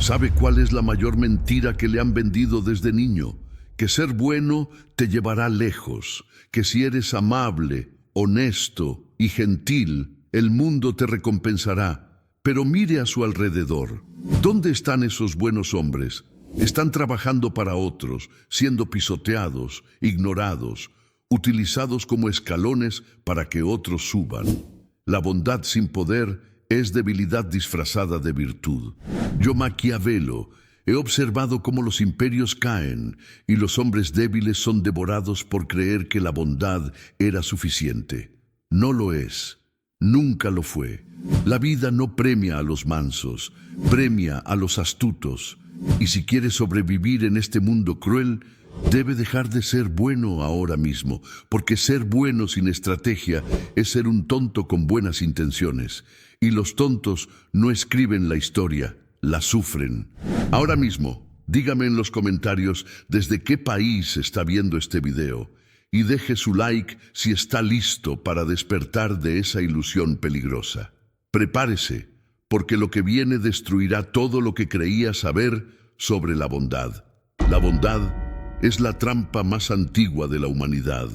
¿Sabe cuál es la mayor mentira que le han vendido desde niño? Que ser bueno te llevará lejos, que si eres amable, honesto y gentil, el mundo te recompensará. Pero mire a su alrededor. ¿Dónde están esos buenos hombres? Están trabajando para otros, siendo pisoteados, ignorados, utilizados como escalones para que otros suban. La bondad sin poder es debilidad disfrazada de virtud. Yo, Maquiavelo, he observado cómo los imperios caen y los hombres débiles son devorados por creer que la bondad era suficiente. No lo es. Nunca lo fue. La vida no premia a los mansos, premia a los astutos. Y si quiere sobrevivir en este mundo cruel, debe dejar de ser bueno ahora mismo, porque ser bueno sin estrategia es ser un tonto con buenas intenciones. Y los tontos no escriben la historia, la sufren. Ahora mismo, dígame en los comentarios desde qué país está viendo este video y deje su like si está listo para despertar de esa ilusión peligrosa. Prepárese, porque lo que viene destruirá todo lo que creía saber sobre la bondad. La bondad es la trampa más antigua de la humanidad.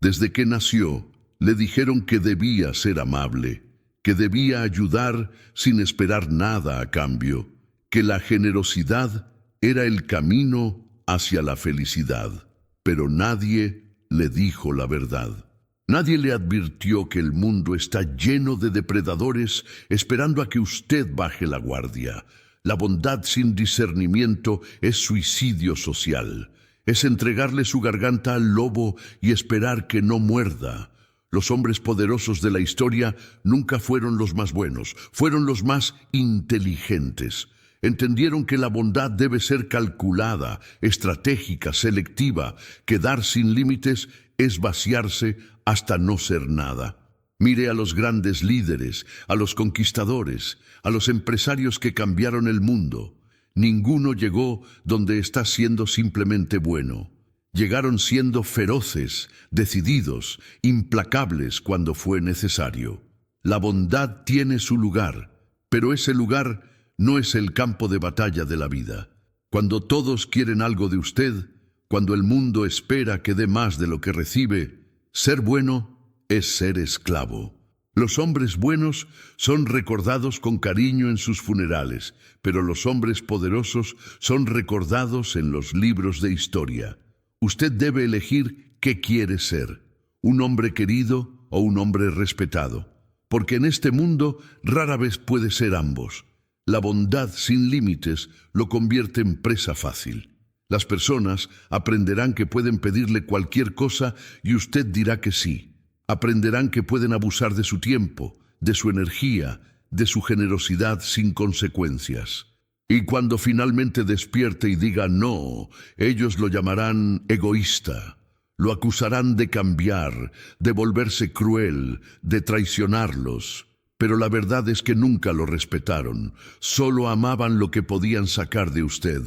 Desde que nació, le dijeron que debía ser amable, que debía ayudar sin esperar nada a cambio, que la generosidad era el camino hacia la felicidad. Pero nadie le dijo la verdad. Nadie le advirtió que el mundo está lleno de depredadores esperando a que usted baje la guardia. La bondad sin discernimiento es suicidio social. Es entregarle su garganta al lobo y esperar que no muerda. Los hombres poderosos de la historia nunca fueron los más buenos, fueron los más inteligentes. Entendieron que la bondad debe ser calculada, estratégica, selectiva, que dar sin límites es vaciarse hasta no ser nada. Mire a los grandes líderes, a los conquistadores, a los empresarios que cambiaron el mundo. Ninguno llegó donde está siendo simplemente bueno. Llegaron siendo feroces, decididos, implacables cuando fue necesario. La bondad tiene su lugar, pero ese lugar no es el campo de batalla de la vida. Cuando todos quieren algo de usted, cuando el mundo espera que dé más de lo que recibe, ser bueno es ser esclavo. Los hombres buenos son recordados con cariño en sus funerales, pero los hombres poderosos son recordados en los libros de historia. Usted debe elegir qué quiere ser, un hombre querido o un hombre respetado, porque en este mundo rara vez puede ser ambos. La bondad sin límites lo convierte en presa fácil. Las personas aprenderán que pueden pedirle cualquier cosa y usted dirá que sí. Aprenderán que pueden abusar de su tiempo, de su energía, de su generosidad sin consecuencias. Y cuando finalmente despierte y diga no, ellos lo llamarán egoísta. Lo acusarán de cambiar, de volverse cruel, de traicionarlos. Pero la verdad es que nunca lo respetaron. Solo amaban lo que podían sacar de usted.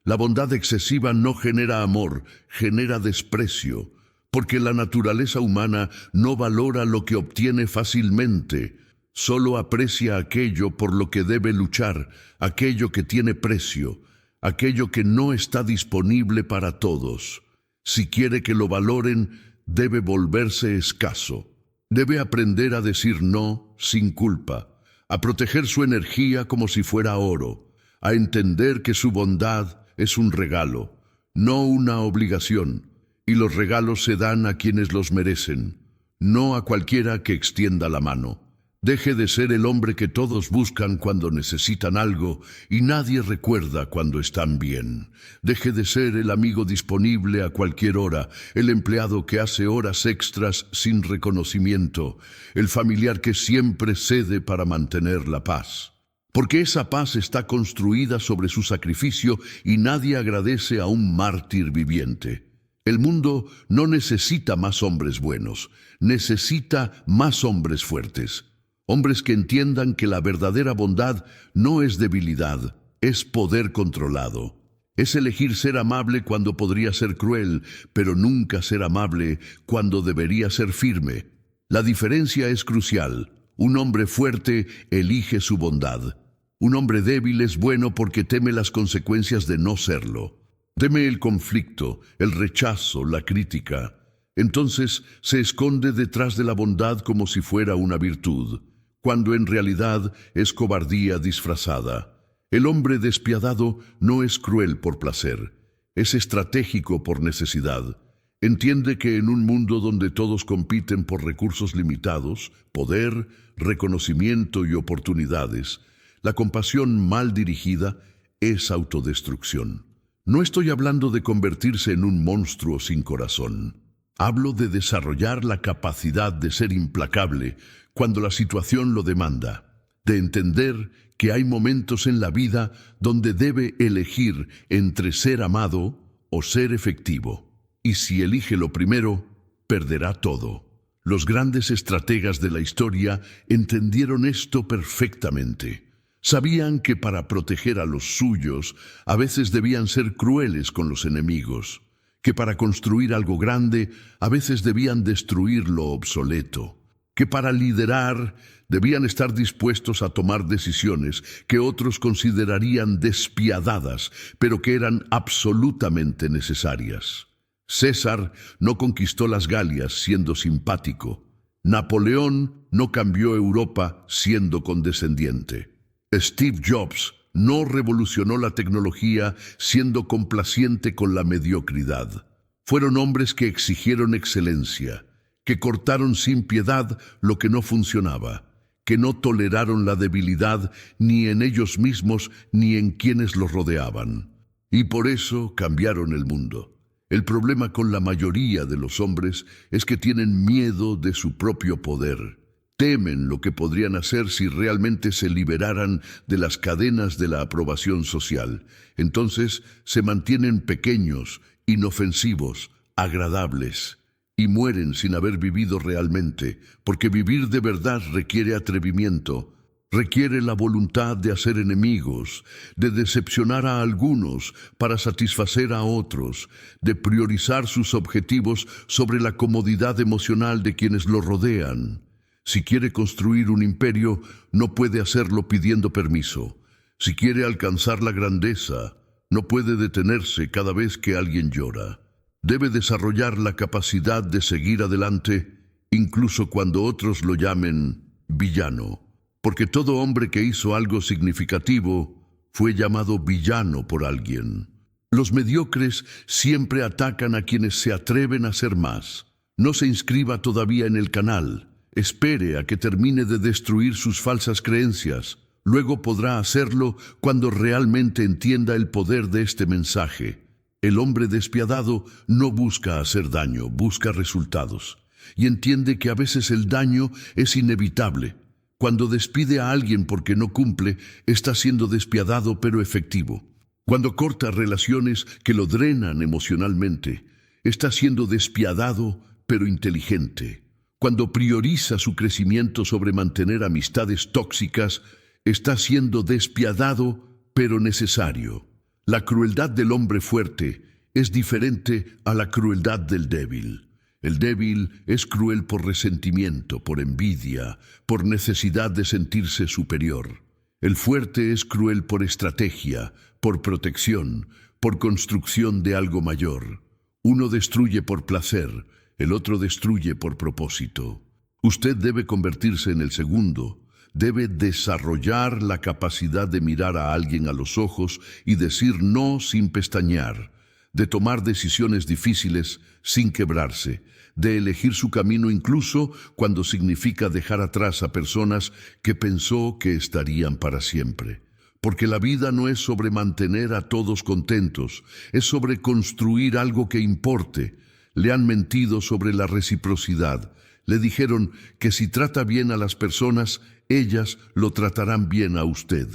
La bondad excesiva no genera amor, genera desprecio. Porque la naturaleza humana no valora lo que obtiene fácilmente. Solo aprecia aquello por lo que debe luchar, aquello que tiene precio, aquello que no está disponible para todos. Si quiere que lo valoren, debe volverse escaso. Debe aprender a decir no sin culpa, a proteger su energía como si fuera oro, a entender que su bondad es un regalo, no una obligación, y los regalos se dan a quienes los merecen, no a cualquiera que extienda la mano. Deje de ser el hombre que todos buscan cuando necesitan algo y nadie recuerda cuando están bien. Deje de ser el amigo disponible a cualquier hora, el empleado que hace horas extras sin reconocimiento, el familiar que siempre cede para mantener la paz. Porque esa paz está construida sobre su sacrificio y nadie agradece a un mártir viviente. El mundo no necesita más hombres buenos, necesita más hombres fuertes. Hombres que entiendan que la verdadera bondad no es debilidad, es poder controlado. Es elegir ser amable cuando podría ser cruel, pero nunca ser amable cuando debería ser firme. La diferencia es crucial. Un hombre fuerte elige su bondad. Un hombre débil es bueno porque teme las consecuencias de no serlo. Teme el conflicto, el rechazo, la crítica. Entonces se esconde detrás de la bondad como si fuera una virtud, cuando en realidad es cobardía disfrazada. El hombre despiadado no es cruel por placer, es estratégico por necesidad. Entiende que en un mundo donde todos compiten por recursos limitados, poder, reconocimiento y oportunidades, la compasión mal dirigida es autodestrucción. No estoy hablando de convertirse en un monstruo sin corazón. Hablo de desarrollar la capacidad de ser implacable cuando la situación lo demanda, de entender que hay momentos en la vida donde debe elegir entre ser amado o ser efectivo. Y si elige lo primero, perderá todo. Los grandes estrategas de la historia entendieron esto perfectamente. Sabían que para proteger a los suyos, a veces debían ser crueles con los enemigos, que para construir algo grande, a veces debían destruir lo obsoleto, que para liderar debían estar dispuestos a tomar decisiones que otros considerarían despiadadas, pero que eran absolutamente necesarias. César no conquistó las Galias siendo simpático. Napoleón no cambió Europa siendo condescendiente. Steve Jobs no revolucionó la tecnología siendo complaciente con la mediocridad. Fueron hombres que exigieron excelencia, que cortaron sin piedad lo que no funcionaba, que no toleraron la debilidad ni en ellos mismos ni en quienes los rodeaban. Y por eso cambiaron el mundo. El problema con la mayoría de los hombres es que tienen miedo de su propio poder. Temen lo que podrían hacer si realmente se liberaran de las cadenas de la aprobación social. Entonces se mantienen pequeños, inofensivos, agradables, y mueren sin haber vivido realmente, porque vivir de verdad requiere atrevimiento, requiere la voluntad de hacer enemigos, de decepcionar a algunos para satisfacer a otros, de priorizar sus objetivos sobre la comodidad emocional de quienes lo rodean. Si quiere construir un imperio, no puede hacerlo pidiendo permiso. Si quiere alcanzar la grandeza, no puede detenerse cada vez que alguien llora. Debe desarrollar la capacidad de seguir adelante, incluso cuando otros lo llamen villano. Porque todo hombre que hizo algo significativo fue llamado villano por alguien. Los mediocres siempre atacan a quienes se atreven a ser más. No se inscriba todavía en el canal. Espere a que termine de destruir sus falsas creencias. Luego podrá hacerlo cuando realmente entienda el poder de este mensaje. El hombre despiadado no busca hacer daño, busca resultados. Y entiende que a veces el daño es inevitable. Cuando despide a alguien porque no cumple, está siendo despiadado pero efectivo. Cuando corta relaciones que lo drenan emocionalmente, está siendo despiadado pero inteligente. Cuando prioriza su crecimiento sobre mantener amistades tóxicas, está siendo despiadado pero necesario. La crueldad del hombre fuerte es diferente a la crueldad del débil. El débil es cruel por resentimiento, por envidia, por necesidad de sentirse superior. El fuerte es cruel por estrategia, por protección, por construcción de algo mayor. Uno destruye por placer, el otro destruye por propósito. Usted debe convertirse en el segundo. Debe desarrollar la capacidad de mirar a alguien a los ojos y decir no sin pestañear, de tomar decisiones difíciles sin quebrarse, de elegir su camino incluso cuando significa dejar atrás a personas que pensó que estarían para siempre. Porque la vida no es sobre mantener a todos contentos, es sobre construir algo que importe. Le han mentido sobre la reciprocidad. Le dijeron que si trata bien a las personas, ellas lo tratarán bien a usted.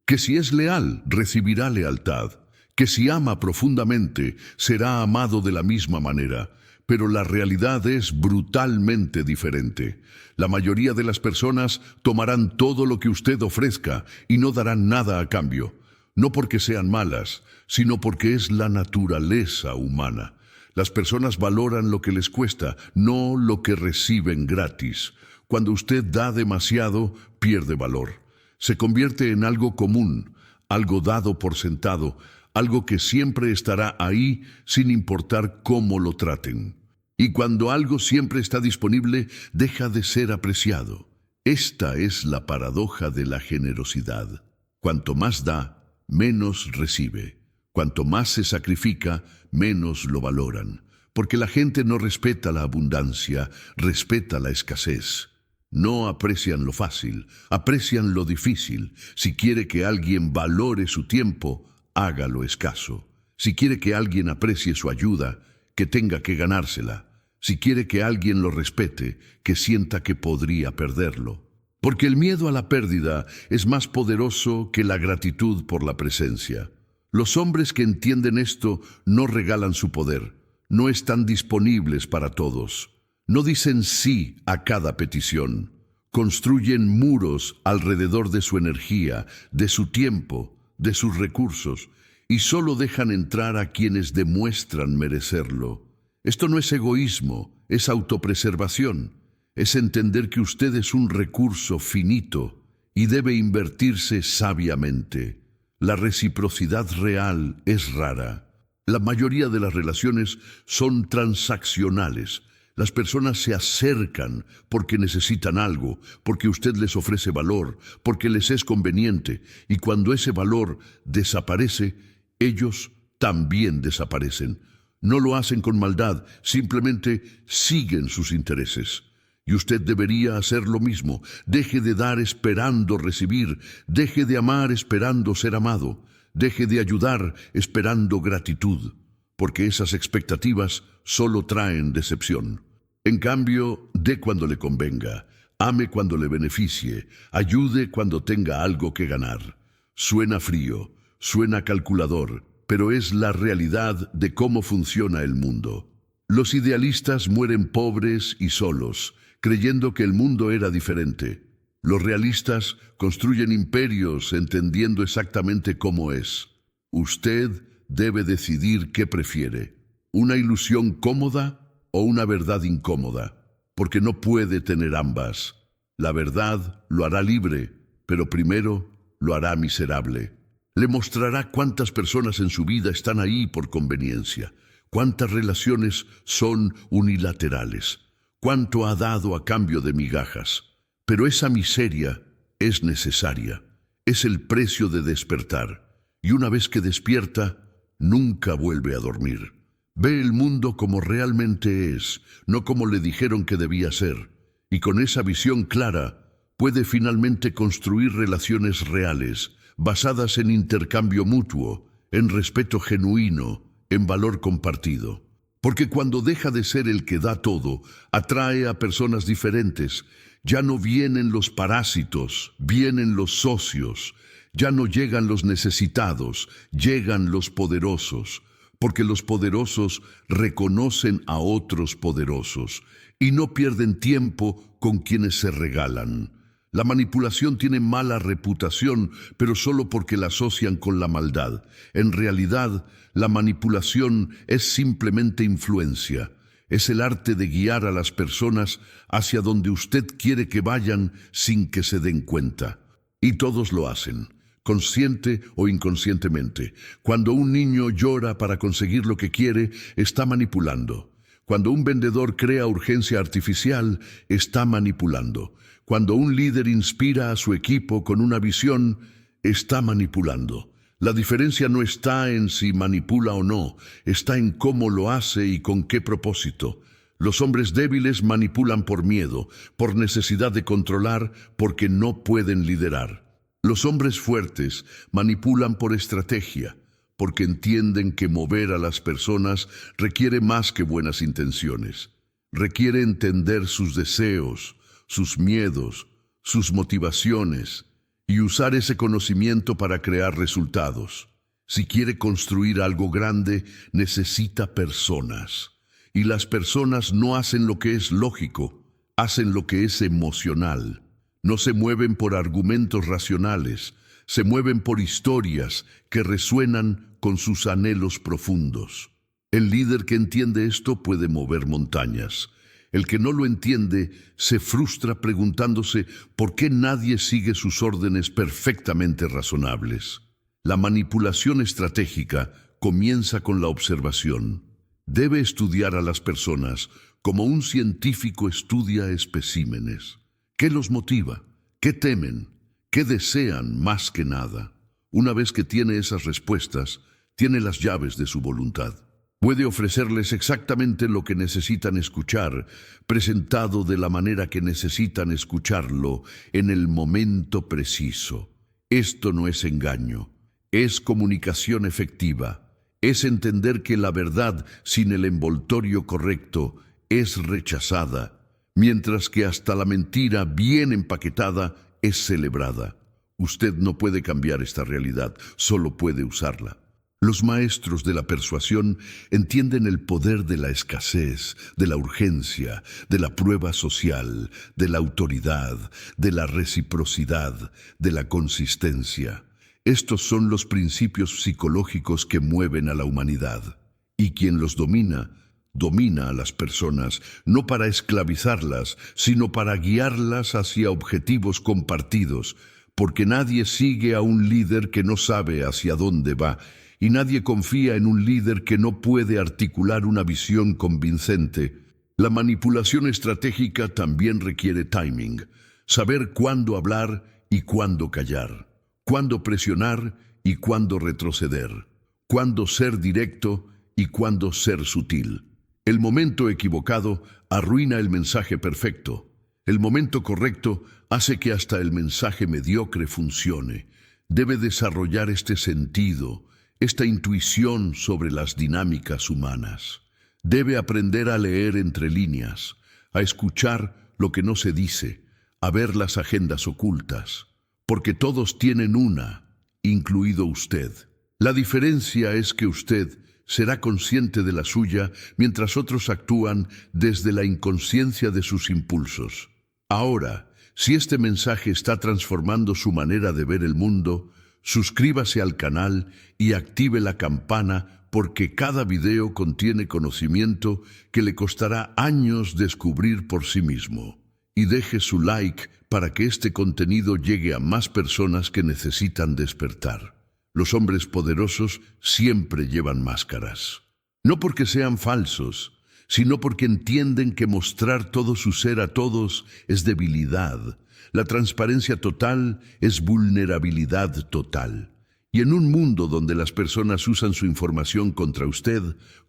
Que si es leal, recibirá lealtad. Que si ama profundamente, será amado de la misma manera. Pero la realidad es brutalmente diferente. La mayoría de las personas tomarán todo lo que usted ofrezca y no darán nada a cambio. No porque sean malas, sino porque es la naturaleza humana. Las personas valoran lo que les cuesta, no lo que reciben gratis. Cuando usted da demasiado, pierde valor. Se convierte en algo común, algo dado por sentado, algo que siempre estará ahí sin importar cómo lo traten. Y cuando algo siempre está disponible, deja de ser apreciado. Esta es la paradoja de la generosidad. Cuanto más da, menos recibe. Cuanto más se sacrifica, menos lo valoran. Porque la gente no respeta la abundancia, respeta la escasez. No aprecian lo fácil, aprecian lo difícil. Si quiere que alguien valore su tiempo, hágalo escaso. Si quiere que alguien aprecie su ayuda, que tenga que ganársela. Si quiere que alguien lo respete, que sienta que podría perderlo. Porque el miedo a la pérdida es más poderoso que la gratitud por la presencia. Los hombres que entienden esto no regalan su poder, no están disponibles para todos. No dicen sí a cada petición. Construyen muros alrededor de su energía, de su tiempo, de sus recursos, y solo dejan entrar a quienes demuestran merecerlo. Esto no es egoísmo, es autopreservación. Es entender que usted es un recurso finito y debe invertirse sabiamente. La reciprocidad real es rara. La mayoría de las relaciones son transaccionales. Las personas se acercan porque necesitan algo, porque usted les ofrece valor, porque les es conveniente, y cuando ese valor desaparece, ellos también desaparecen. No lo hacen con maldad, simplemente siguen sus intereses. Y usted debería hacer lo mismo. Deje de dar esperando recibir, deje de amar esperando ser amado, deje de ayudar esperando gratitud, porque esas expectativas solo traen decepción. En cambio, dé cuando le convenga, ame cuando le beneficie, ayude cuando tenga algo que ganar. Suena frío, suena calculador, pero es la realidad de cómo funciona el mundo. Los idealistas mueren pobres y solos, creyendo que el mundo era diferente. Los realistas construyen imperios entendiendo exactamente cómo es. Usted debe decidir qué prefiere, una ilusión cómoda o una verdad incómoda, porque no puede tener ambas. La verdad lo hará libre, pero primero lo hará miserable. Le mostrará cuántas personas en su vida están ahí por conveniencia, cuántas relaciones son unilaterales, cuánto ha dado a cambio de migajas. Pero esa miseria es necesaria, es el precio de despertar, y una vez que despierta, nunca vuelve a dormir. Ve el mundo como realmente es, no como le dijeron que debía ser, y con esa visión clara puede finalmente construir relaciones reales, basadas en intercambio mutuo, en respeto genuino, en valor compartido. Porque cuando deja de ser el que da todo, atrae a personas diferentes. Ya no vienen los parásitos, vienen los socios. Ya no llegan los necesitados, llegan los poderosos. Porque los poderosos reconocen a otros poderosos y no pierden tiempo con quienes se regalan. La manipulación tiene mala reputación, pero solo porque la asocian con la maldad. En realidad, la manipulación es simplemente influencia. Es el arte de guiar a las personas hacia donde usted quiere que vayan sin que se den cuenta. Y todos lo hacen, consciente o inconscientemente. Cuando un niño llora para conseguir lo que quiere, está manipulando. Cuando un vendedor crea urgencia artificial, está manipulando. Cuando un líder inspira a su equipo con una visión, está manipulando. La diferencia no está en si manipula o no, está en cómo lo hace y con qué propósito. Los hombres débiles manipulan por miedo, por necesidad de controlar, porque no pueden liderar. Los hombres fuertes manipulan por estrategia, porque entienden que mover a las personas requiere más que buenas intenciones. Requiere entender sus deseos, sus miedos, sus motivaciones, y usar ese conocimiento para crear resultados. Si quiere construir algo grande, necesita personas. Y las personas no hacen lo que es lógico, hacen lo que es emocional. No se mueven por argumentos racionales, se mueven por historias que resuenan con sus anhelos profundos. El líder que entiende esto puede mover montañas. El que no lo entiende se frustra preguntándose por qué nadie sigue sus órdenes perfectamente razonables. La manipulación estratégica comienza con la observación. Debe estudiar a las personas como un científico estudia especímenes. ¿Qué los motiva? ¿Qué temen? ¿Qué desean más que nada? Una vez que tiene esas respuestas, tiene las llaves de su voluntad. Puede ofrecerles exactamente lo que necesitan escuchar, presentado de la manera que necesitan escucharlo en el momento preciso. Esto no es engaño, es comunicación efectiva, es entender que la verdad sin el envoltorio correcto es rechazada, mientras que hasta la mentira bien empaquetada es celebrada. Usted no puede cambiar esta realidad, solo puede usarla. Los maestros de la persuasión entienden el poder de la escasez, de la urgencia, de la prueba social, de la autoridad, de la reciprocidad, de la consistencia. Estos son los principios psicológicos que mueven a la humanidad. Y quien los domina, domina a las personas, no para esclavizarlas, sino para guiarlas hacia objetivos compartidos, porque nadie sigue a un líder que no sabe hacia dónde va, y nadie confía en un líder que no puede articular una visión convincente. La manipulación estratégica también requiere timing, saber cuándo hablar y cuándo callar, cuándo presionar y cuándo retroceder, cuándo ser directo y cuándo ser sutil. El momento equivocado arruina el mensaje perfecto. El momento correcto hace que hasta el mensaje mediocre funcione. Debe desarrollar este sentido, esta intuición sobre las dinámicas humanas. Debe aprender a leer entre líneas, a escuchar lo que no se dice, a ver las agendas ocultas, porque todos tienen una, incluido usted. La diferencia es que usted será consciente de la suya mientras otros actúan desde la inconsciencia de sus impulsos. Ahora, si este mensaje está transformando su manera de ver el mundo, suscríbase al canal y active la campana porque cada video contiene conocimiento que le costará años descubrir por sí mismo. Y deje su like para que este contenido llegue a más personas que necesitan despertar. Los hombres poderosos siempre llevan máscaras. No porque sean falsos, sino porque entienden que mostrar todo su ser a todos es debilidad. La transparencia total es vulnerabilidad total. Y en un mundo donde las personas usan su información contra usted,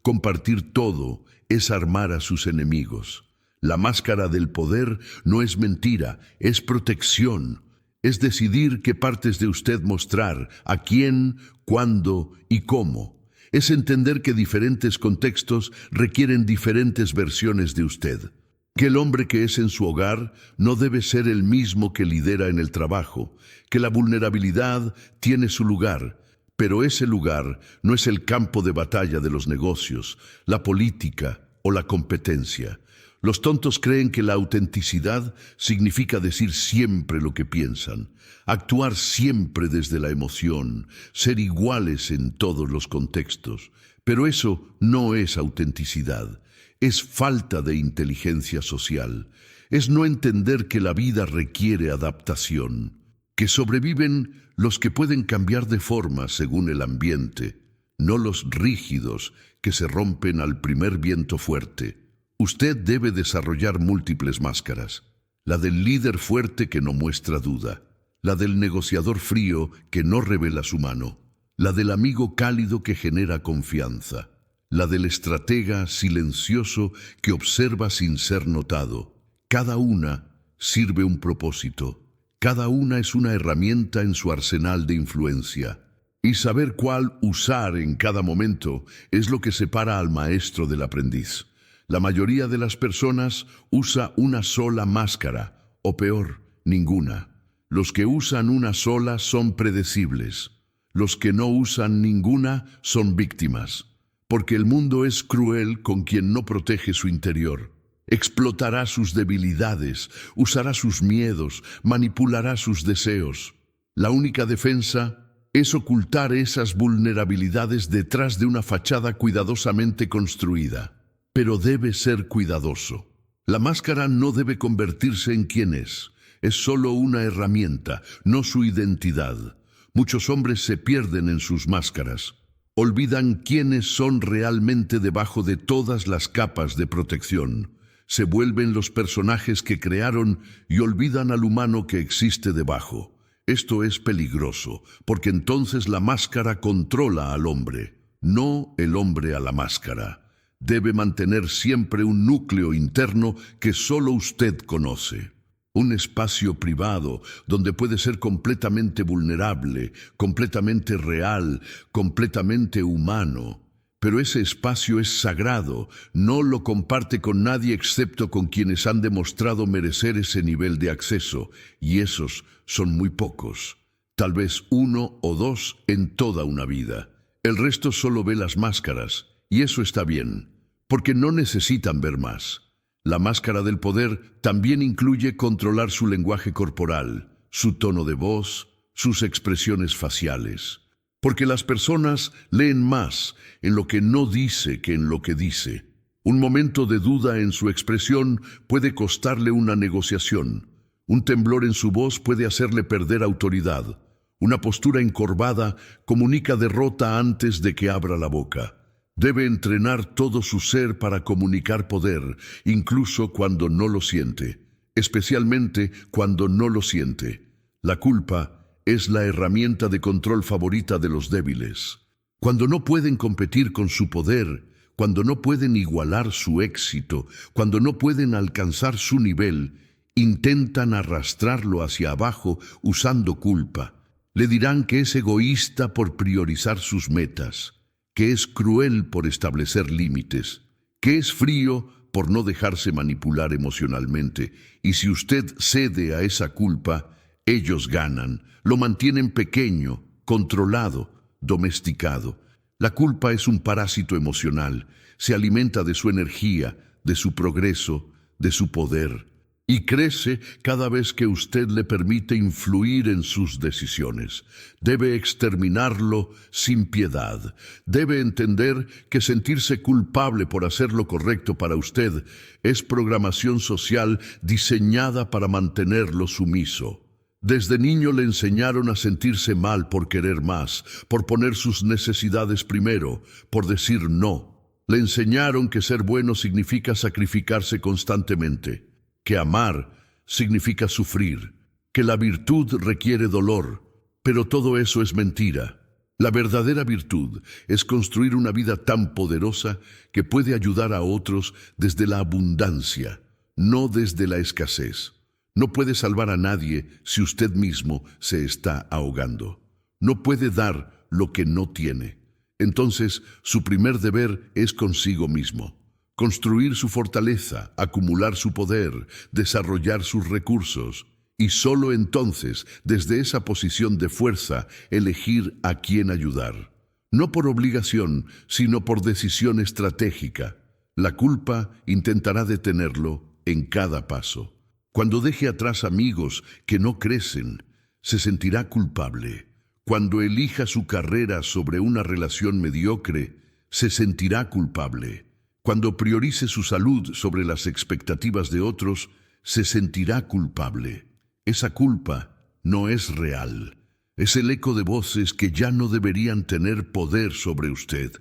compartir todo es armar a sus enemigos. La máscara del poder no es mentira, es protección. Es decidir qué partes de usted mostrar, a quién, cuándo y cómo. Es entender que diferentes contextos requieren diferentes versiones de usted. Que el hombre que es en su hogar no debe ser el mismo que lidera en el trabajo, que la vulnerabilidad tiene su lugar, pero ese lugar no es el campo de batalla de los negocios, la política o la competencia. Los tontos creen que la autenticidad significa decir siempre lo que piensan, actuar siempre desde la emoción, ser iguales en todos los contextos, pero eso no es autenticidad. Es falta de inteligencia social, es no entender que la vida requiere adaptación, que sobreviven los que pueden cambiar de forma según el ambiente, no los rígidos que se rompen al primer viento fuerte. Usted debe desarrollar múltiples máscaras, la del líder fuerte que no muestra duda, la del negociador frío que no revela su mano, la del amigo cálido que genera confianza, la del estratega silencioso que observa sin ser notado. Cada una sirve un propósito, cada una es una herramienta en su arsenal de influencia, y saber cuál usar en cada momento es lo que separa al maestro del aprendiz. La mayoría de las personas usa una sola máscara, o peor, ninguna. Los que usan una sola son predecibles. Los que no usan ninguna son víctimas. Porque el mundo es cruel con quien no protege su interior. Explotará sus debilidades, usará sus miedos, manipulará sus deseos. La única defensa es ocultar esas vulnerabilidades detrás de una fachada cuidadosamente construida. Pero debe ser cuidadoso. La máscara no debe convertirse en quien es solo una herramienta, no su identidad. Muchos hombres se pierden en sus máscaras. Olvidan quiénes son realmente debajo de todas las capas de protección. Se vuelven los personajes que crearon y olvidan al humano que existe debajo. Esto es peligroso, porque entonces la máscara controla al hombre, no el hombre a la máscara. Debe mantener siempre un núcleo interno que solo usted conoce. Un espacio privado donde puede ser completamente vulnerable, completamente real, completamente humano. Pero ese espacio es sagrado, no lo comparte con nadie excepto con quienes han demostrado merecer ese nivel de acceso, y esos son muy pocos. Tal vez 1 o 2 en toda una vida. El resto solo ve las máscaras, y eso está bien, porque no necesitan ver más. La máscara del poder también incluye controlar su lenguaje corporal, su tono de voz, sus expresiones faciales. Porque las personas leen más en lo que no dice que en lo que dice. Un momento de duda en su expresión puede costarle una negociación. Un temblor en su voz puede hacerle perder autoridad. Una postura encorvada comunica derrota antes de que abra la boca. Debe entrenar todo su ser para comunicar poder, incluso cuando no lo siente, especialmente cuando no lo siente. La culpa es la herramienta de control favorita de los débiles. Cuando no pueden competir con su poder, cuando no pueden igualar su éxito, cuando no pueden alcanzar su nivel, intentan arrastrarlo hacia abajo usando culpa. Le dirán que es egoísta por priorizar sus metas, que es cruel por establecer límites, que es frío por no dejarse manipular emocionalmente. Y si usted cede a esa culpa, ellos ganan, lo mantienen pequeño, controlado, domesticado. La culpa es un parásito emocional, se alimenta de su energía, de su progreso, de su poder, y crece cada vez que usted le permite influir en sus decisiones. Debe exterminarlo sin piedad. Debe entender que sentirse culpable por hacer lo correcto para usted es programación social diseñada para mantenerlo sumiso. Desde niño le enseñaron a sentirse mal por querer más, por poner sus necesidades primero, por decir no. Le enseñaron que ser bueno significa sacrificarse constantemente, que amar significa sufrir, que la virtud requiere dolor, pero todo eso es mentira. La verdadera virtud es construir una vida tan poderosa que puede ayudar a otros desde la abundancia, no desde la escasez. No puede salvar a nadie si usted mismo se está ahogando. No puede dar lo que no tiene. Entonces, su primer deber es consigo mismo. Construir su fortaleza, acumular su poder, desarrollar sus recursos, y solo entonces, desde esa posición de fuerza, elegir a quién ayudar. No por obligación, sino por decisión estratégica. La culpa intentará detenerlo en cada paso. Cuando deje atrás amigos que no crecen, se sentirá culpable. Cuando elija su carrera sobre una relación mediocre, se sentirá culpable. Cuando priorice su salud sobre las expectativas de otros, se sentirá culpable. Esa culpa no es real. Es el eco de voces que ya no deberían tener poder sobre usted.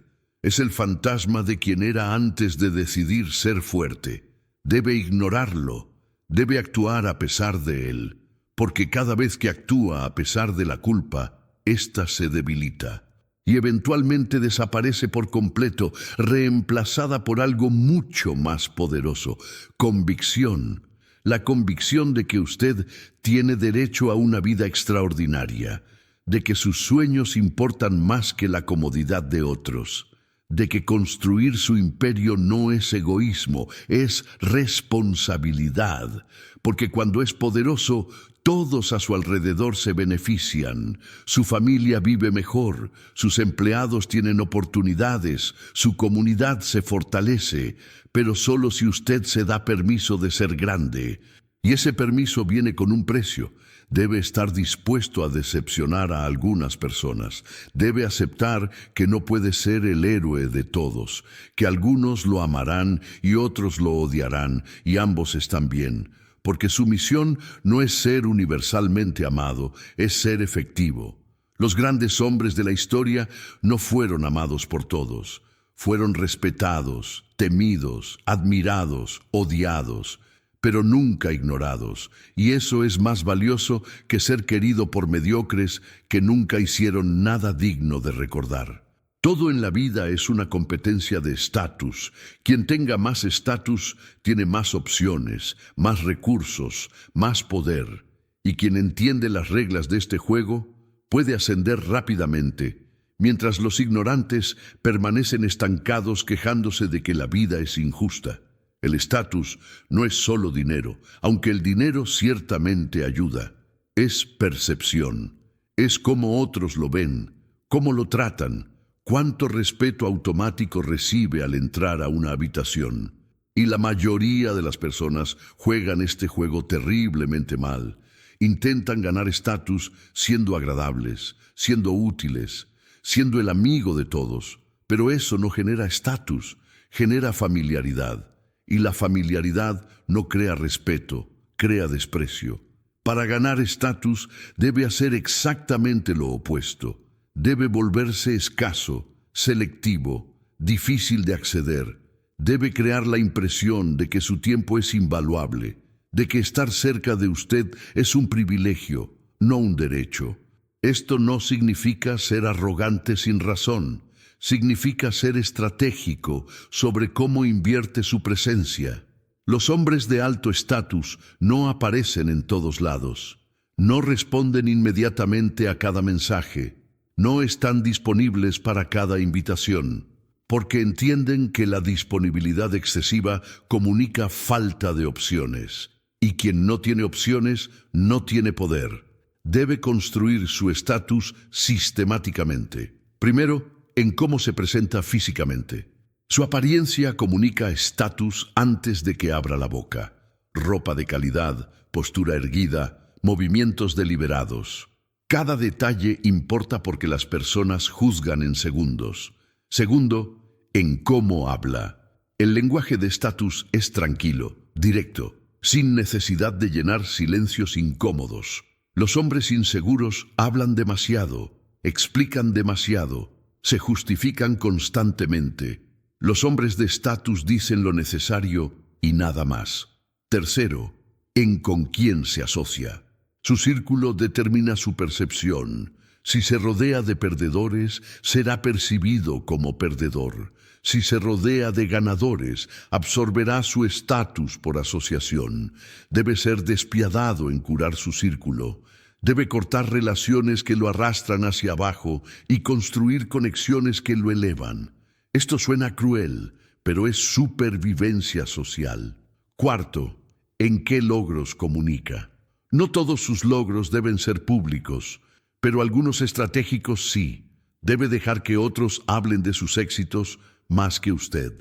Es el fantasma de quien era antes de decidir ser fuerte. Debe ignorarlo. Debe actuar a pesar de él, porque cada vez que actúa a pesar de la culpa, ésta se debilita y eventualmente desaparece por completo, reemplazada por algo mucho más poderoso: convicción. La convicción de que usted tiene derecho a una vida extraordinaria, de que sus sueños importan más que la comodidad de otros, de que construir su imperio no es egoísmo, es responsabilidad, porque cuando es poderoso, todos a su alrededor se benefician, su familia vive mejor, sus empleados tienen oportunidades, su comunidad se fortalece, pero solo si usted se da permiso de ser grande. Y ese permiso viene con un precio. Debe estar dispuesto a decepcionar a algunas personas. Debe aceptar que no puede ser el héroe de todos, que algunos lo amarán y otros lo odiarán, y ambos están bien, porque su misión no es ser universalmente amado, es ser efectivo. Los grandes hombres de la historia no fueron amados por todos. Fueron respetados, temidos, admirados, odiados, pero nunca ignorados, y eso es más valioso que ser querido por mediocres que nunca hicieron nada digno de recordar. Todo en la vida es una competencia de estatus. Quien tenga más estatus tiene más opciones, más recursos, más poder, y quien entiende las reglas de este juego puede ascender rápidamente, mientras los ignorantes permanecen estancados quejándose de que la vida es injusta. El estatus no es solo dinero, aunque el dinero ciertamente ayuda. Es percepción, es cómo otros lo ven, cómo lo tratan, cuánto respeto automático recibe al entrar a una habitación. Y la mayoría de las personas juegan este juego terriblemente mal. Intentan ganar estatus siendo agradables, siendo útiles, siendo el amigo de todos, pero eso no genera estatus, genera familiaridad. Y la familiaridad no crea respeto, crea desprecio. Para ganar estatus debe hacer exactamente lo opuesto. Debe volverse escaso, selectivo, difícil de acceder. Debe crear la impresión de que su tiempo es invaluable, de que estar cerca de usted es un privilegio, no un derecho. Esto no significa ser arrogante sin razón. Significa ser estratégico sobre cómo invierte su presencia. Los hombres de alto estatus no aparecen en todos lados. No responden inmediatamente a cada mensaje. No están disponibles para cada invitación, porque entienden que la disponibilidad excesiva comunica falta de opciones. Y quien no tiene opciones no tiene poder. Debe construir su estatus sistemáticamente. Primero, en cómo se presenta físicamente. Su apariencia comunica estatus antes de que abra la boca. Ropa de calidad, postura erguida, movimientos deliberados. Cada detalle importa porque las personas juzgan en segundos. Segundo, en cómo habla. El lenguaje de estatus es tranquilo, directo, sin necesidad de llenar silencios incómodos. Los hombres inseguros hablan demasiado, explican demasiado, se justifican constantemente. Los hombres de estatus dicen lo necesario y nada más. Tercero, en con quién se asocia. Su círculo determina su percepción. Si se rodea de perdedores, será percibido como perdedor. Si se rodea de ganadores, absorberá su estatus por asociación. Debe ser despiadado en curar su círculo. Debe cortar relaciones que lo arrastran hacia abajo y construir conexiones que lo elevan. Esto suena cruel, pero es supervivencia social. Cuarto, ¿en qué logros comunica? No todos sus logros deben ser públicos, pero algunos estratégicos sí. Debe dejar que otros hablen de sus éxitos más que usted,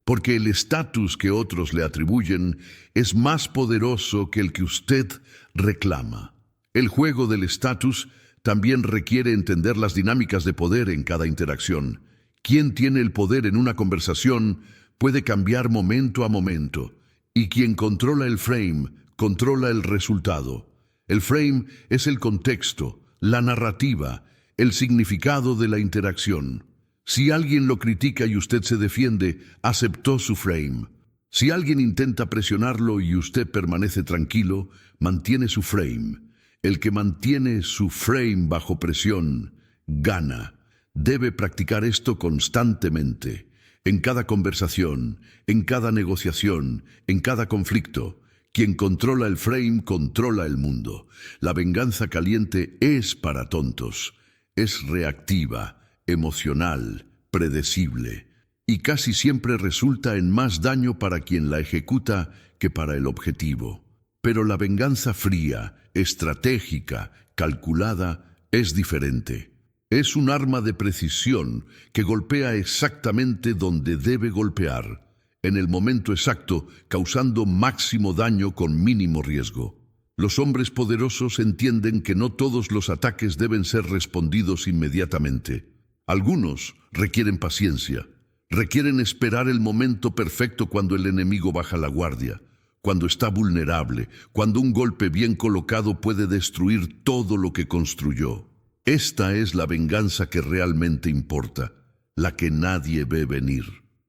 porque el estatus que otros le atribuyen es más poderoso que el que usted reclama. El juego del estatus también requiere entender las dinámicas de poder en cada interacción. Quien tiene el poder en una conversación puede cambiar momento a momento, y quien controla el frame controla el resultado. El frame es el contexto, la narrativa, el significado de la interacción. Si alguien lo critica y usted se defiende, aceptó su frame. Si alguien intenta presionarlo y usted permanece tranquilo, mantiene su frame. El que mantiene su frame bajo presión, gana. Debe practicar esto constantemente, en cada conversación, en cada negociación, en cada conflicto. Quien controla el frame controla el mundo. La venganza caliente es para tontos. Es reactiva, emocional, predecible, y casi siempre resulta en más daño para quien la ejecuta que para el objetivo. Pero la venganza fría, estratégica, calculada, es diferente. Es un arma de precisión que golpea exactamente donde debe golpear, en el momento exacto, causando máximo daño con mínimo riesgo. Los hombres poderosos entienden que no todos los ataques deben ser respondidos inmediatamente. Algunos requieren paciencia, requieren esperar el momento perfecto cuando el enemigo baja la guardia, cuando está vulnerable, cuando un golpe bien colocado puede destruir todo lo que construyó. Esta es la venganza que realmente importa, la que nadie ve venir.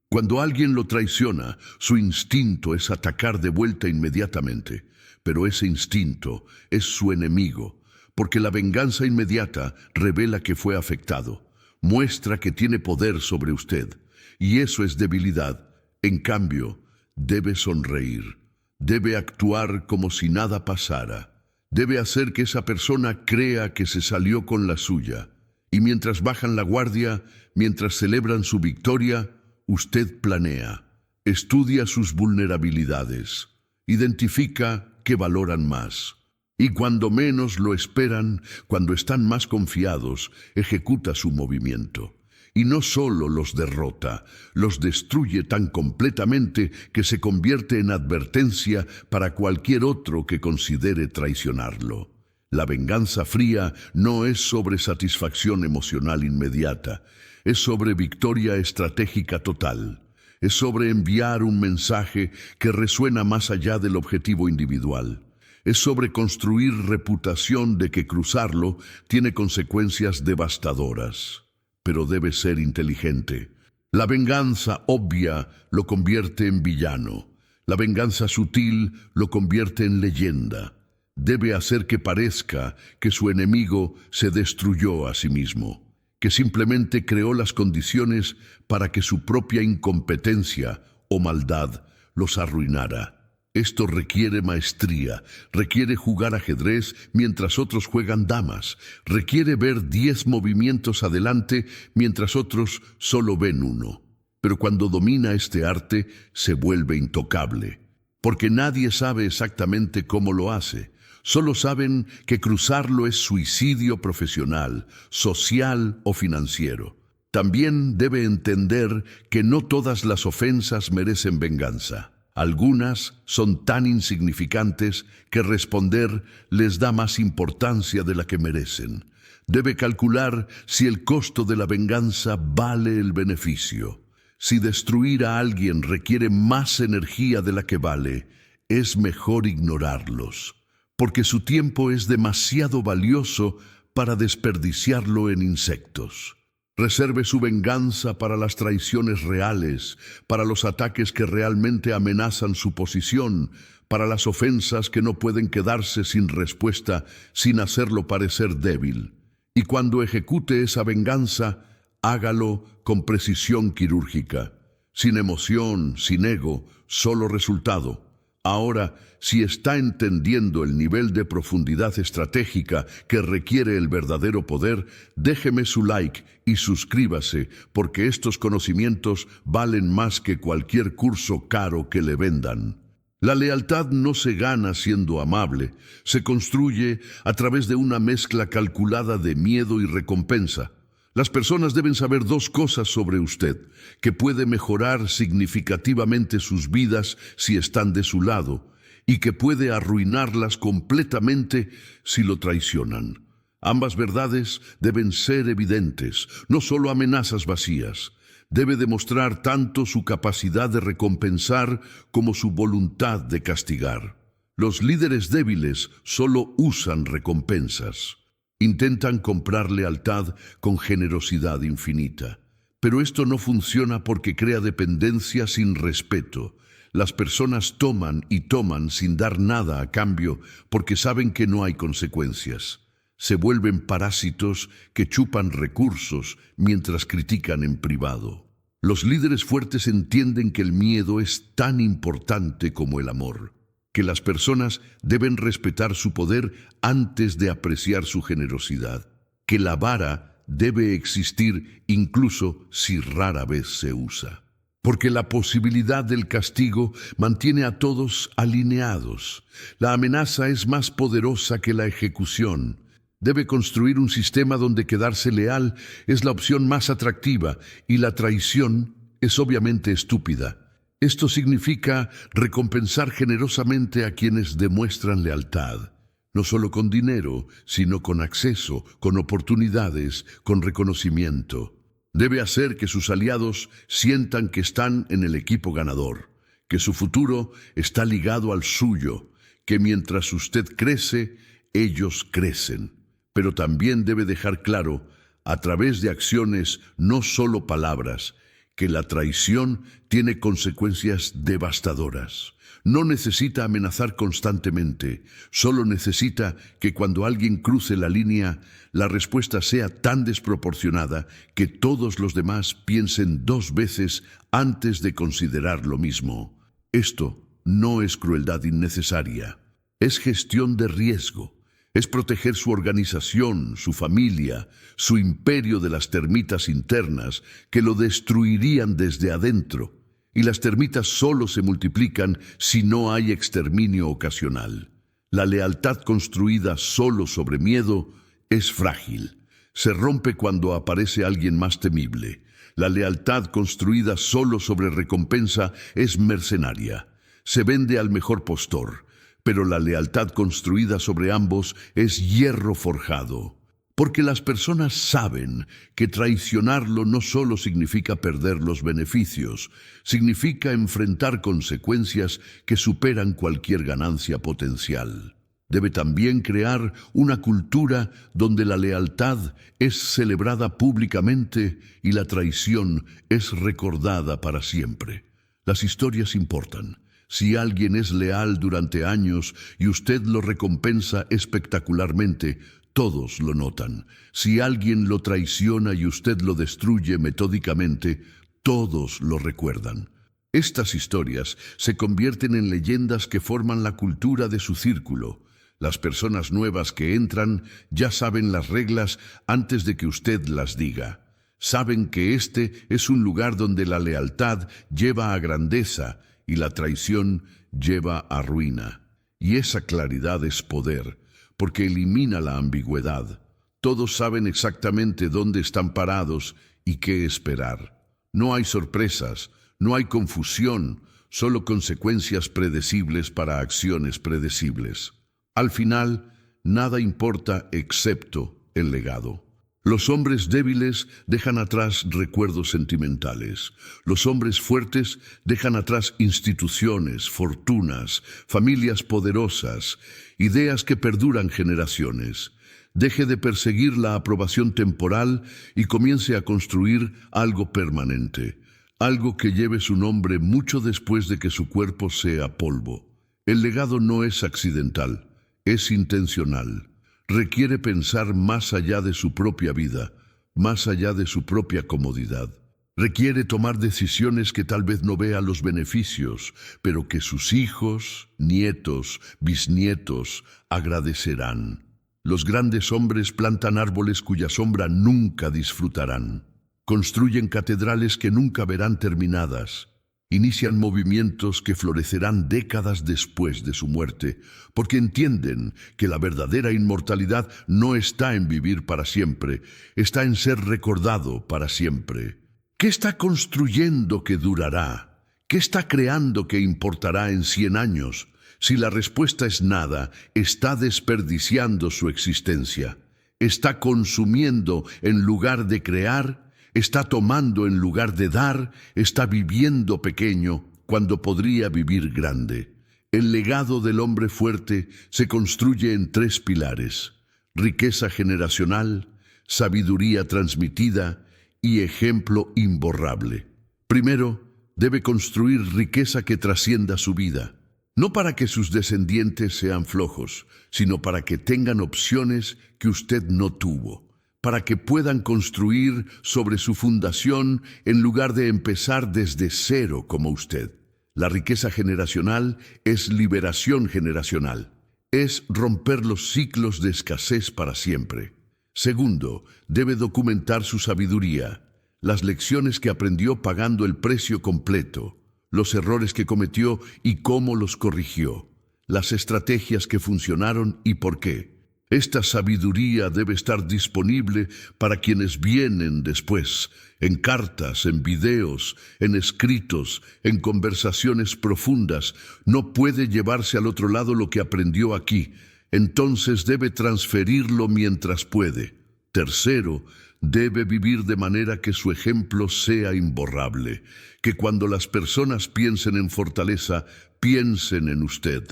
Cuando alguien lo traiciona, su instinto es atacar de vuelta inmediatamente, pero ese instinto es su enemigo, porque la venganza inmediata revela que fue afectado, muestra que tiene poder sobre usted, y eso es debilidad. En cambio, debe sonreír, debe actuar como si nada pasara. Debe hacer que esa persona crea que se salió con la suya. Y mientras bajan la guardia, mientras celebran su victoria, usted planea, estudia sus vulnerabilidades, identifica qué valoran más. Y cuando menos lo esperan, cuando están más confiados, ejecuta su movimiento. Y no solo los derrota, los destruye tan completamente que se convierte en advertencia para cualquier otro que considere traicionarlo. La venganza fría no es sobre satisfacción emocional inmediata, es sobre victoria estratégica total. Es sobre enviar un mensaje que resuena más allá del objetivo individual. Es sobre construir reputación de que cruzarlo tiene consecuencias devastadoras. Pero debe ser inteligente. La venganza obvia lo convierte en villano. La venganza sutil lo convierte en leyenda. Debe hacer que parezca que su enemigo se destruyó a sí mismo, que simplemente creó las condiciones para que su propia incompetencia o maldad los arruinara. Esto requiere maestría, requiere jugar ajedrez mientras otros juegan damas, requiere ver 10 movimientos adelante mientras otros solo ven uno. Pero cuando domina este arte, se vuelve intocable, porque nadie sabe exactamente cómo lo hace. Solo saben que cruzarlo es suicidio profesional, social o financiero. También debe entender que no todas las ofensas merecen venganza. Algunas son tan insignificantes que responder les da más importancia de la que merecen. Debe calcular si el costo de la venganza vale el beneficio. Si destruir a alguien requiere más energía de la que vale, es mejor ignorarlos, porque su tiempo es demasiado valioso para desperdiciarlo en insectos. Reserve su venganza para las traiciones reales, para los ataques que realmente amenazan su posición, para las ofensas que no pueden quedarse sin respuesta sin hacerlo parecer débil. Y cuando ejecute esa venganza, hágalo con precisión quirúrgica, sin emoción, sin ego, solo resultado. Ahora, si está entendiendo el nivel de profundidad estratégica que requiere el verdadero poder, déjeme su like y suscríbase, porque estos conocimientos valen más que cualquier curso caro que le vendan. La lealtad no se gana siendo amable, se construye a través de una mezcla calculada de miedo y recompensa. Las personas deben saber 2 cosas sobre usted, que puede mejorar significativamente sus vidas si están de su lado, y que puede arruinarlas completamente si lo traicionan. Ambas verdades deben ser evidentes, no solo amenazas vacías. Debe demostrar tanto su capacidad de recompensar como su voluntad de castigar. Los líderes débiles solo usan recompensas. Intentan comprar lealtad con generosidad infinita. Pero esto no funciona porque crea dependencia sin respeto. Las personas toman y toman sin dar nada a cambio porque saben que no hay consecuencias. Se vuelven parásitos que chupan recursos mientras critican en privado. Los líderes fuertes entienden que el miedo es tan importante como el amor, que las personas deben respetar su poder antes de apreciar su generosidad, que la vara debe existir incluso si rara vez se usa, porque la posibilidad del castigo mantiene a todos alineados. La amenaza es más poderosa que la ejecución. Debe construir un sistema donde quedarse leal es la opción más atractiva y la traición es obviamente estúpida. Esto significa recompensar generosamente a quienes demuestran lealtad. no solo con dinero, sino con acceso, con oportunidades, con reconocimiento. Debe hacer que sus aliados sientan que están en el equipo ganador, que su futuro está ligado al suyo, que mientras usted crece, ellos crecen. Pero también debe dejar claro, a través de acciones, no solo palabras, que la traición tiene consecuencias devastadoras. No necesita amenazar constantemente, solo necesita que cuando alguien cruce la línea, la respuesta sea tan desproporcionada que todos los demás piensen dos veces antes de considerar lo mismo. Esto no es crueldad innecesaria, es gestión de riesgo. Es proteger su organización, su familia, su imperio de las termitas internas que lo destruirían desde adentro. Y las termitas solo se multiplican si no hay exterminio ocasional. La lealtad construida solo sobre miedo es frágil. Se rompe cuando aparece alguien más temible. La lealtad construida solo sobre recompensa es mercenaria. Se vende al mejor postor. Pero la lealtad construida sobre ambos es hierro forjado, porque las personas saben que traicionarlo no solo significa perder los beneficios, significa enfrentar consecuencias que superan cualquier ganancia potencial. Debe también crear una cultura donde la lealtad es celebrada públicamente y la traición es recordada para siempre. Las historias importan. Si alguien es leal durante años y usted lo recompensa espectacularmente, todos lo notan. Si alguien lo traiciona y usted lo destruye metódicamente, todos lo recuerdan. Estas historias se convierten en leyendas que forman la cultura de su círculo. Las personas nuevas que entran ya saben las reglas antes de que usted las diga. Saben que este es un lugar donde la lealtad lleva a grandeza y la traición lleva a ruina. Y esa claridad es poder, porque elimina la ambigüedad. Todos saben exactamente dónde están parados y qué esperar. No hay sorpresas, no hay confusión, solo consecuencias predecibles para acciones predecibles. Al final, nada importa excepto el legado. Los hombres débiles dejan atrás recuerdos sentimentales. Los hombres fuertes dejan atrás instituciones, fortunas, familias poderosas, ideas que perduran generaciones. Deje de perseguir la aprobación temporal y comience a construir algo permanente, algo que lleve su nombre mucho después de que su cuerpo sea polvo. El legado no es accidental, es intencional. Requiere pensar más allá de su propia vida, más allá de su propia comodidad. Requiere tomar decisiones que tal vez no vea los beneficios, pero que sus hijos, nietos, bisnietos agradecerán. Los grandes hombres plantan árboles cuya sombra nunca disfrutarán. Construyen catedrales que nunca verán terminadas. Inician movimientos que florecerán décadas después de su muerte, porque entienden que la verdadera inmortalidad no está en vivir para siempre, está en ser recordado para siempre. ¿Qué está construyendo que durará? ¿Qué está creando que importará en 100 años? Si la respuesta es nada, está desperdiciando su existencia. Está consumiendo en lugar de crear. Está tomando en lugar de dar, está viviendo pequeño cuando podría vivir grande. El legado del hombre fuerte se construye en 3 pilares: riqueza generacional, sabiduría transmitida y ejemplo imborrable. Primero, debe construir riqueza que trascienda su vida, no para que sus descendientes sean flojos, sino para que tengan opciones que usted no tuvo, para que puedan construir sobre su fundación en lugar de empezar desde cero como usted. La riqueza generacional es liberación generacional. Es romper los ciclos de escasez para siempre. Segundo, debe documentar su sabiduría, las lecciones que aprendió pagando el precio completo, los errores que cometió y cómo los corrigió, las estrategias que funcionaron y por qué. Esta sabiduría debe estar disponible para quienes vienen después, en cartas, en videos, en escritos, en conversaciones profundas. No puede llevarse al otro lado lo que aprendió aquí. entonces debe transferirlo mientras puede. Tercero, debe vivir de manera que su ejemplo sea imborrable, que cuando las personas piensen en fortaleza, piensen en usted.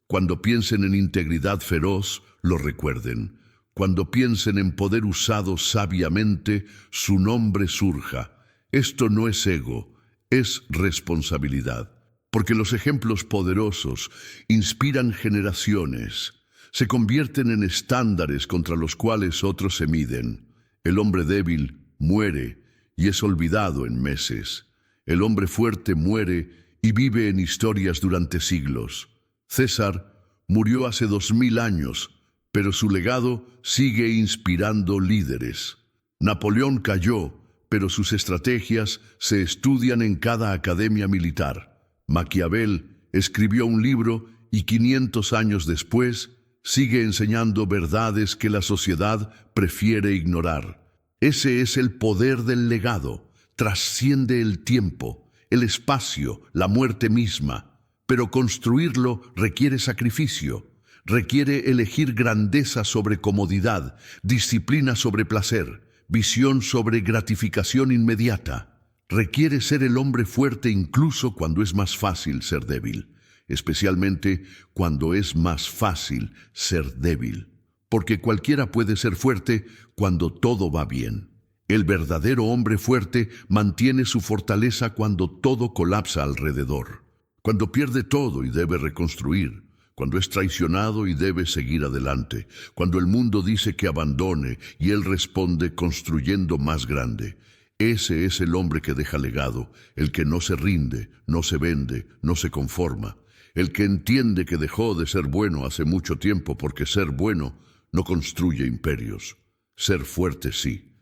Cuando piensen en integridad feroz, lo recuerden. Cuando piensen en poder usado sabiamente, su nombre surja. Esto no es ego, es responsabilidad. Porque los ejemplos poderosos inspiran generaciones, se convierten en estándares contra los cuales otros se miden. El hombre débil muere y es olvidado en meses. El hombre fuerte muere y vive en historias durante siglos. César murió hace 2000 años, pero su legado sigue inspirando líderes. Napoleón cayó, pero sus estrategias se estudian en cada academia militar. Maquiavel escribió un libro y 500 años después sigue enseñando verdades que la sociedad prefiere ignorar. Ese es el poder del legado. Trasciende el tiempo, el espacio, la muerte misma. Pero construirlo requiere sacrificio. Requiere elegir grandeza sobre comodidad, disciplina sobre placer, visión sobre gratificación inmediata. Requiere ser el hombre fuerte incluso cuando es más fácil ser débil, especialmente cuando es más fácil ser débil, porque cualquiera puede ser fuerte cuando todo va bien. El verdadero hombre fuerte mantiene su fortaleza cuando todo colapsa alrededor, cuando pierde todo y debe reconstruir, cuando es traicionado y debe seguir adelante, cuando el mundo dice que abandone y él responde construyendo más grande. Ese es el hombre que deja legado, el que no se rinde, no se vende, no se conforma, el que entiende que dejó de ser bueno hace mucho tiempo porque ser bueno no construye imperios. Ser fuerte sí,